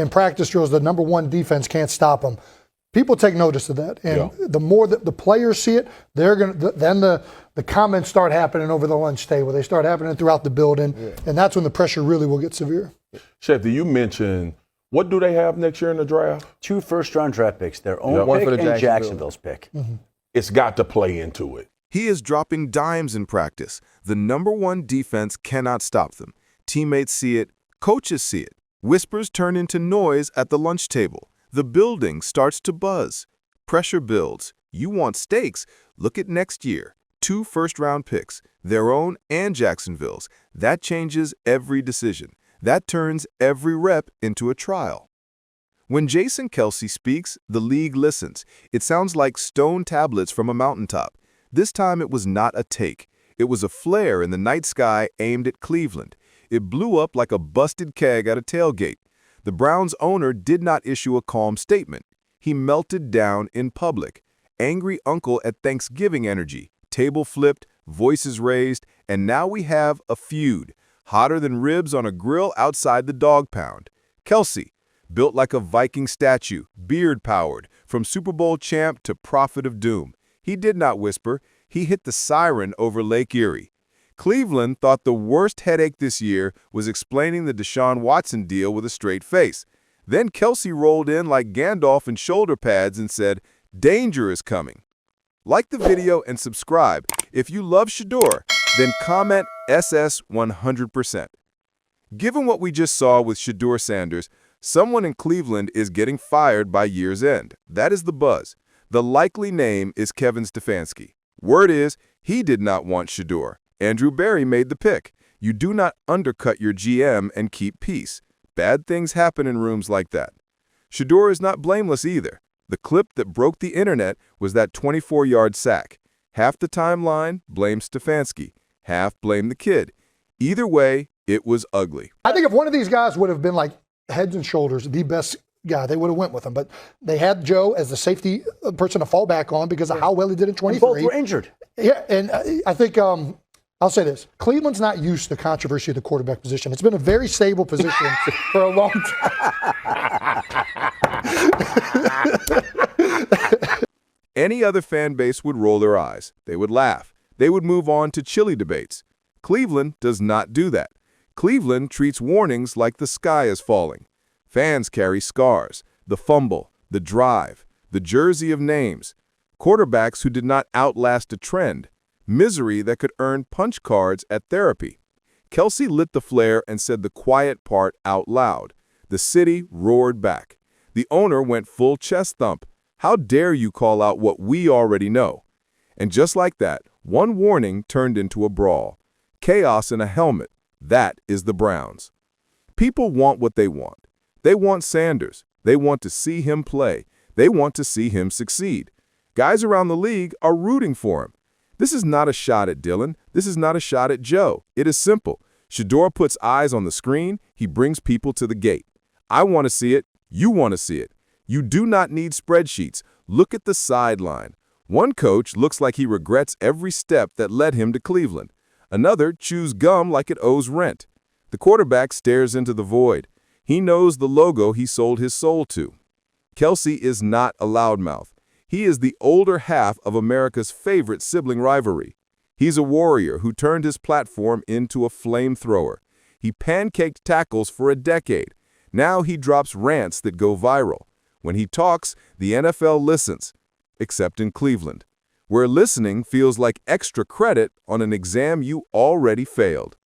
in practice drills, the #1 defense can't stop them. People take notice of that, and the more that the players see it, they're gonna. Then the comments start happening over the lunch table. They start happening throughout the building, and that's when the pressure really will get severe. Shedeur, you mentioned, what do they have next year in the draft? 2 first-round draft picks, their own pick and Jacksonville's pick. It's got to play into it. He is dropping dimes in practice. The #1 defense cannot stop them. Teammates see it, coaches see it. Whispers turn into noise at the lunch table. The building starts to buzz. Pressure builds. You want stakes? Look at next year. 2 first-round picks, their own and Jacksonville's. That changes every decision. That turns every rep into a trial. When Jason Kelce speaks, the league listens. It sounds like stone tablets from a mountaintop. This time it was not a take. It was a flare in the night sky aimed at Cleveland. It blew up like a busted keg at a tailgate. The Browns' owner did not issue a calm statement. He melted down in public. Angry uncle at Thanksgiving energy. Table flipped, voices raised, and now we have a feud. Hotter than ribs on a grill outside the dog pound. Kelsey, built like a Viking statue, beard-powered, from Super Bowl champ to prophet of doom. He did not whisper. He hit the siren over Lake Erie. Cleveland thought the worst headache this year was explaining the Deshaun Watson deal with a straight face. Then Kelsey rolled in like Gandalf in shoulder pads and said, "Danger is coming." Like the video and subscribe. If you love Shedeur, then comment SS 100%. Given what we just saw with Shedeur Sanders, someone in Cleveland is getting fired by year's end. That is the buzz. The likely name is Kevin Stefanski. Word is, he did not want Shedeur. Andrew Berry made the pick. You do not undercut your GM and keep peace. Bad things happen in rooms like that. Shedeur is not blameless either. The clip that broke the internet was that 24-yard sack. Half the timeline blamed Stefanski, half blamed the kid. Either way, it was ugly. I think if one of these guys would have been like heads and shoulders the best guy, they would have went with him. But they had Joe as the safety person to fall back on because of how well he did in 23. And both were injured. Yeah, and I think I'll say this. Cleveland's not used to the controversy of the quarterback position. It's been a very stable position for a long time. Any other fan base would roll their eyes. They would laugh. They would move on to chilly debates. Cleveland does not do that. Cleveland treats warnings like the sky is falling. Fans carry scars, the fumble, the drive, the jersey of names, quarterbacks who did not outlast a trend, misery that could earn punch cards at therapy. Kelsey lit the flare and said the quiet part out loud. The city roared back. The owner went full chest thump. How dare you call out what we already know? And just like that, one warning turned into a brawl. Chaos in a helmet. That is the Browns. People want what they want. They want Sanders. They want to see him play. They want to see him succeed. Guys around the league are rooting for him. This is not a shot at Dylan. This is not a shot at Joe. It is simple. Shedeur puts eyes on the screen. He brings people to the gate. I want to see it. You want to see it. You do not need spreadsheets. Look at the sideline. One coach looks like he regrets every step that led him to Cleveland. Another chews gum like it owes rent. The quarterback stares into the void. He knows the logo he sold his soul to. Kelsey is not a loudmouth. He is the older half of America's favorite sibling rivalry. He's a warrior who turned his platform into a flamethrower. He pancaked tackles for a decade. Now he drops rants that go viral. When he talks, the NFL listens, except in Cleveland, where listening feels like extra credit on an exam you already failed.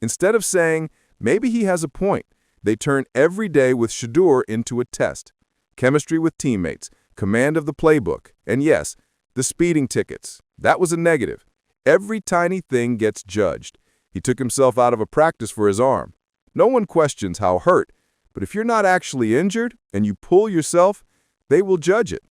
Instead of saying, maybe he has a point, they turn every day with Shedeur into a test. Chemistry with teammates, command of the playbook, and yes, the speeding tickets. That was a negative. Every tiny thing gets judged. He took himself out of a practice for his arm. No one questions how hurt, but if you're not actually injured and you pull yourself, they will judge it.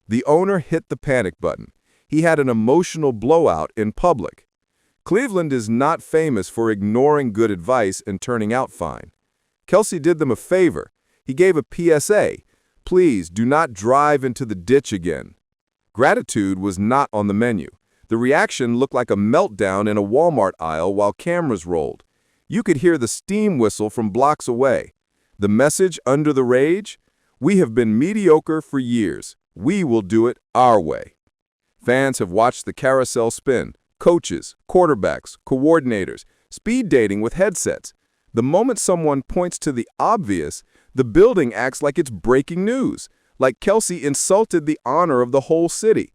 The owner hit the panic button. He had an emotional blowout in public. Cleveland is not famous for ignoring good advice and turning out fine. Kelsey did them a favor. He gave a PSA. Please do not drive into the ditch again. Gratitude was not on the menu. The reaction looked like a meltdown in a Walmart aisle while cameras rolled. You could hear the steam whistle from blocks away. The message under the rage? We have been mediocre for years. We will do it our way. Fans have watched the carousel spin. Coaches, quarterbacks, coordinators, speed dating with headsets. The moment someone points to the obvious, the building acts like it's breaking news, like Kelsey insulted the honor of the whole city.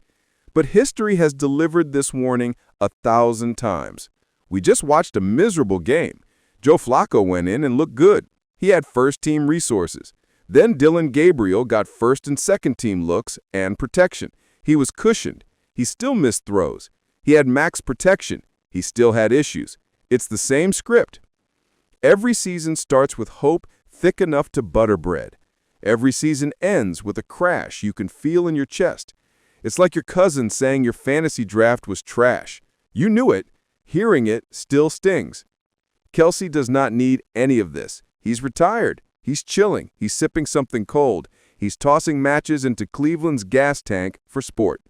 But history has delivered this warning 1,000 times. We just watched a miserable game. Joe Flacco went in and looked good. He had first-team resources. Then Dillon Gabriel got first and second-team looks and protection. He was cushioned. He still missed throws. He had max protection. He still had issues. It's the same script. Every season starts with hope thick enough to butter bread. Every season ends with a crash you can feel in your chest. It's like your cousin saying your fantasy draft was trash. You knew it. Hearing it still stings. Kelsey does not need any of this. He's retired. He's chilling. He's sipping something cold. He's tossing matches into Cleveland's gas tank for sport.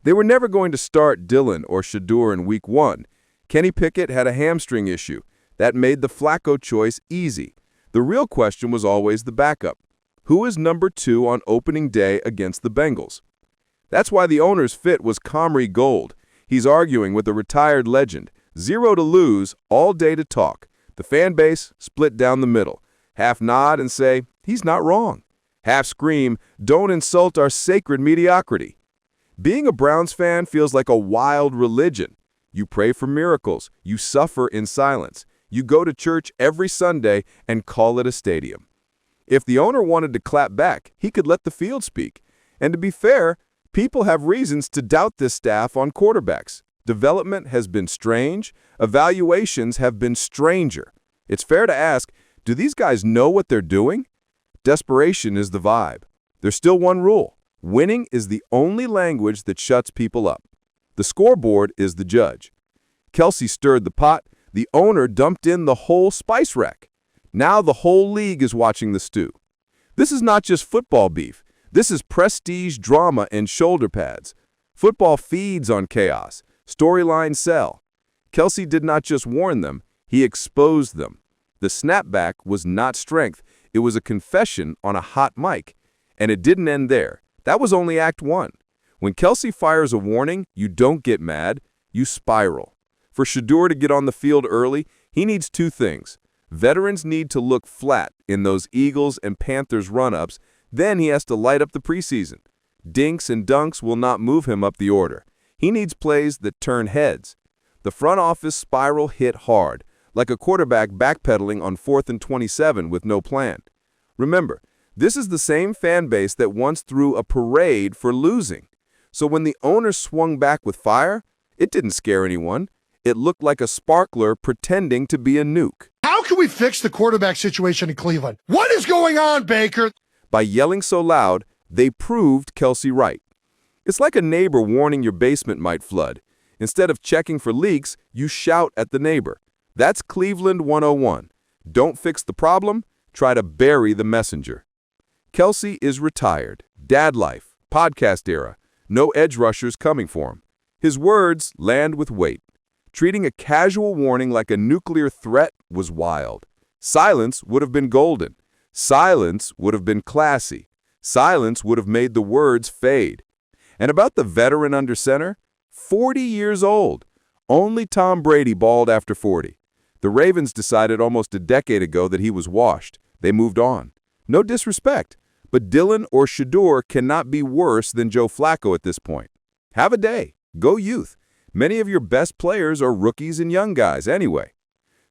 They were never going to start Dillon or Shedeur in Week 1. Kenny Pickett had a hamstring issue. That made the Flacco choice easy. The real question was always the backup. Who is number 2 on opening day against the Bengals? That's why the owner's fit was Comrie Gold. He's arguing with a retired legend. 0 to lose, all day to talk. The fan base split down the middle. Half nod and say, he's not wrong. Half scream, don't insult our sacred mediocrity. Being a Browns fan feels like a wild religion. You pray for miracles. You suffer in silence. You go to church every Sunday and call it a stadium. If the owner wanted to clap back, he could let the field speak. And to be fair, people have reasons to doubt this staff on quarterbacks. Development has been strange. Evaluations have been stranger. It's fair to ask, do these guys know what they're doing? Desperation is the vibe. There's still one rule. Winning is the only language that shuts people up. The scoreboard is the judge. Kelsey stirred the pot. The owner dumped in the whole spice rack. Now the whole league is watching the stew. This is not just football beef. This is prestige drama and shoulder pads. Football feeds on chaos. Storylines sell. Kelsey did not just warn them, he exposed them. The snapback was not strength. It was a confession on a hot mic. And it didn't end there. That was only Act 1. When Kelsey fires a warning, you don't get mad, you spiral. For Shedeur to get on the field early, he needs 2 things. Veterans need to look flat in those Eagles and Panthers run-ups, then he has to light up the preseason. Dinks and dunks will not move him up the order. He needs plays that turn heads. The front office spiral hit hard, like a quarterback backpedaling on 4th and 27 with no plan. Remember, this is the same fan base that once threw a parade for losing. So when the owner swung back with fire, it didn't scare anyone. It looked like a sparkler pretending to be a nuke. How can we fix the quarterback situation in Cleveland? What is going on, Baker? By yelling so loud, they proved Kelsey right. It's like a neighbor warning your basement might flood. Instead of checking for leaks, you shout at the neighbor. That's Cleveland 101. Don't fix the problem, try to bury the messenger. Kelsey is retired. Dad life, podcast era. No edge rushers coming for him. His words land with weight. Treating a casual warning like a nuclear threat was wild. Silence would have been golden. Silence would have been classy. Silence would have made the words fade. And about the veteran under center, 40 years old. Only Tom Brady balled after 40. The Ravens decided almost a decade ago that he was washed. They moved on. No disrespect, but Dillon or Shedeur cannot be worse than Joe Flacco at this point. Have a day. Go youth. Many of your best players are rookies and young guys anyway.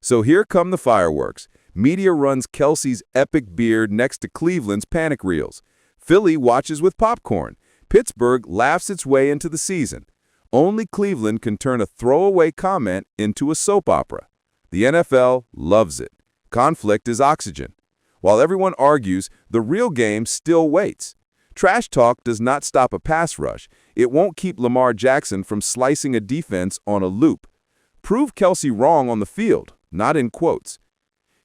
So here come the fireworks. Media runs Kelsey's epic beard next to Cleveland's panic reels. Philly watches with popcorn. Pittsburgh laughs its way into the season. Only Cleveland can turn a throwaway comment into a soap opera. The NFL loves it. Conflict is oxygen. While everyone argues, the real game still waits. Trash talk does not stop a pass rush. It won't keep Lamar Jackson from slicing a defense on a loop. Prove Kelsey wrong on the field, not in quotes.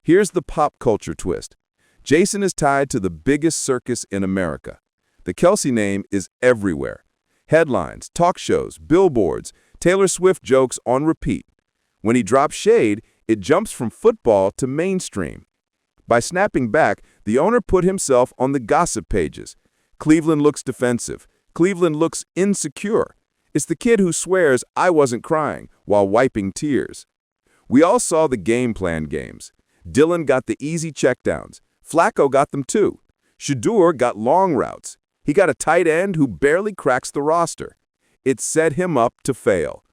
Here's the pop culture twist. Jason is tied to the biggest circus in America. The Kelsey name is everywhere. Headlines, talk shows, billboards, Taylor Swift jokes on repeat. When he drops shade, it jumps from football to mainstream. By snapping back, the The owner put himself on the gossip pages. Cleveland looks defensive. Cleveland looks insecure. It's the kid who swears I wasn't crying while wiping tears. We all saw the game plan games. Dillon got the easy checkdowns. Flacco got them too. Shedeur got long routes. He got a tight end who barely cracks the roster. It set him up to fail.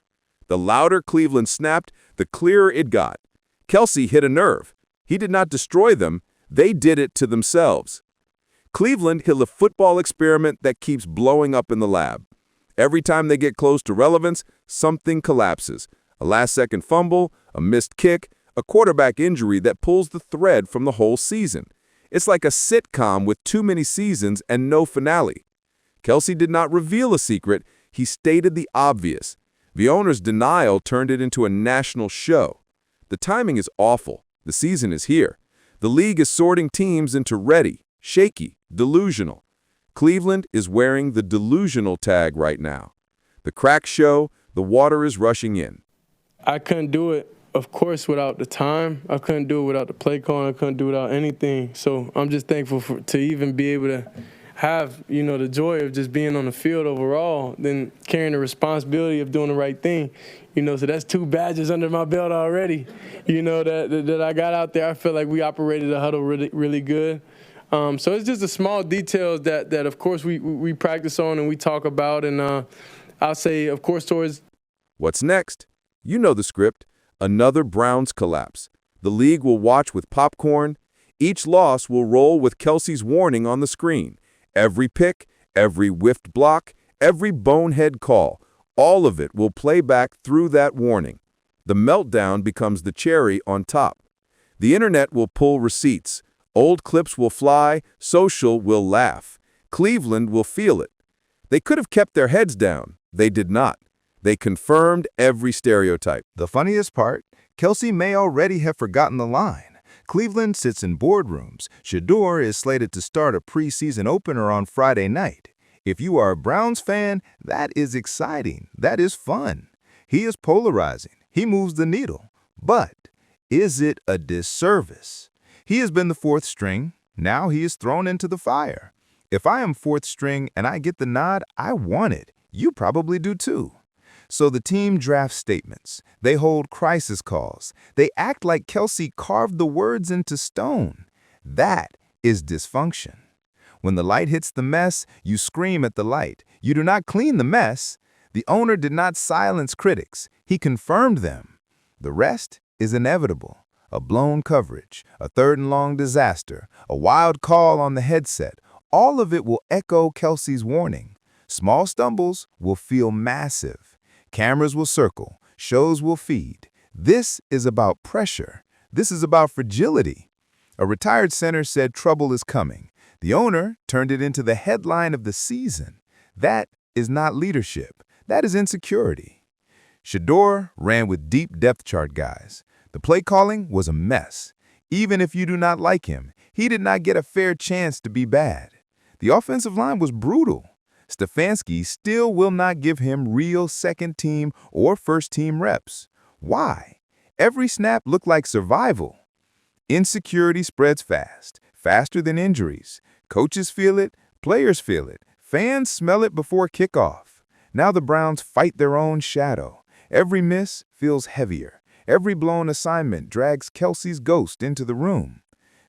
The louder Cleveland snapped, the clearer it got. Kelsey hit a nerve. He did not destroy them. They did it to themselves. Cleveland hit a football experiment that keeps blowing up in the lab. Every time they get close to relevance, something collapses. A last-second fumble, a missed kick, a quarterback injury that pulls the thread from the whole season. It's like a sitcom with too many seasons and no finale. Kelsey did not reveal a secret. He stated the obvious. The owner's denial turned it into a national show. The timing is awful. The season is here. The league is sorting teams into ready, shaky, delusional. Cleveland is wearing the delusional tag right now. The cracks show, the water is rushing in. I couldn't do it, of course, without the time. I couldn't do it without the play calling. I couldn't do it without anything. So I'm just thankful to even be able to have, the joy of just being on the field overall, then carrying the responsibility of doing the right thing. So that's 2 badges under my belt already, that I got out there. I feel like we operated the huddle really, really good. So it's just the small details that of course, we practice on and we talk about. And I'll say, of course, towards... What's next? You know the script. Another Browns collapse. The league will watch with popcorn. Each loss will roll with Kelsey's warning on the screen. Every pick, every whiffed block, every bonehead call, all of it will play back through that warning. The meltdown becomes the cherry on top. The internet will pull receipts. Old clips will fly. Social will laugh. Cleveland will feel it. They could have kept their heads down. They did not. They confirmed every stereotype. The funniest part, Kelsey may already have forgotten the line. Cleveland sits in boardrooms. Shedeur is slated to start a preseason opener on Friday night. If you are a Browns fan, that is exciting. That is fun. He is polarizing. He moves the needle. But is it a disservice? He has been the 4th string. Now he is thrown into the fire. If I am 4th string and I get the nod, I want it. You probably do too. So the team drafts statements. They hold crisis calls. They act like Kelsey carved the words into stone. That is dysfunction. When the light hits the mess, you scream at the light. You do not clean the mess. The owner did not silence critics. He confirmed them. The rest is inevitable. A blown coverage, a 3rd and long disaster, a wild call on the headset. All of it will echo Kelsey's warning. Small stumbles will feel massive. Cameras will circle. Shows will feed. This is about pressure. This is about fragility. A retired center said trouble is coming. The owner turned it into the headline of the season. That is not leadership. That is insecurity. Shedeur ran with deep depth chart guys. The play calling was a mess. Even if you do not like him, he did not get a fair chance to be bad. The offensive line was brutal. Stefanski still will not give him real 2nd team or 1st team reps. Why? Every snap looked like survival. Insecurity spreads fast, faster than injuries. Coaches feel it, players feel it, fans smell it before kickoff. Now the Browns fight their own shadow. Every miss feels heavier. Every blown assignment drags Kelsey's ghost into the room.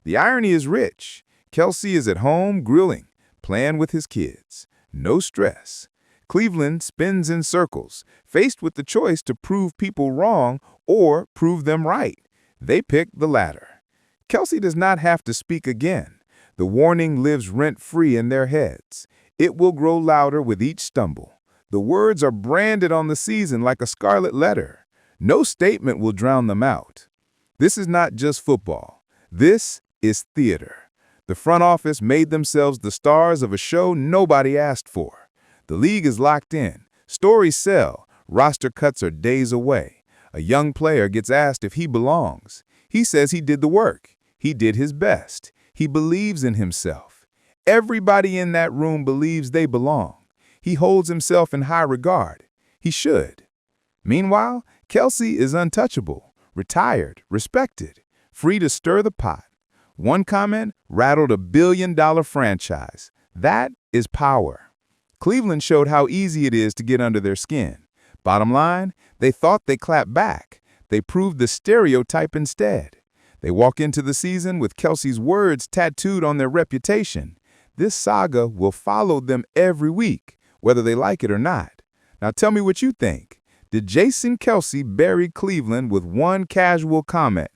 The irony is rich. Kelsey is at home grilling, playing with his kids. No stress. Cleveland spins in circles, faced with the choice to prove people wrong or prove them right. They pick the latter. Kelsey does not have to speak again. The warning lives rent-free in their heads. It will grow louder with each stumble. The words are branded on the season like a scarlet letter. No statement will drown them out. This is not just football. This is theater. The front office made themselves the stars of a show nobody asked for. The league is locked in. Stories sell. Roster cuts are days away. A young player gets asked if he belongs. He says he did the work. He did his best. He believes in himself. Everybody in that room believes they belong. He holds himself in high regard. He should. Meanwhile, Kelsey is untouchable, retired, respected, free to stir the pot. One comment rattled $1 billion franchise. That is power. Cleveland showed how easy it is to get under their skin. Bottom line, they thought they clapped back. They proved the stereotype instead. They walk into the season with Kelsey's words tattooed on their reputation. This saga will follow them every week, whether they like it or not. Now tell me what you think. Did Jason Kelce bury Cleveland with one casual comment?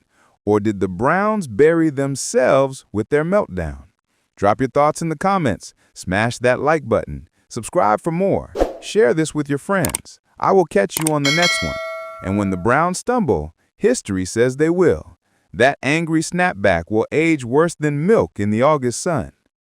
Or did the Browns bury themselves with their meltdown? Drop your thoughts in the comments. Smash that like button. Subscribe for more. Share this with your friends. I will catch you on the next one. And when the Browns stumble, history says they will. That angry snapback will age worse than milk in the August sun.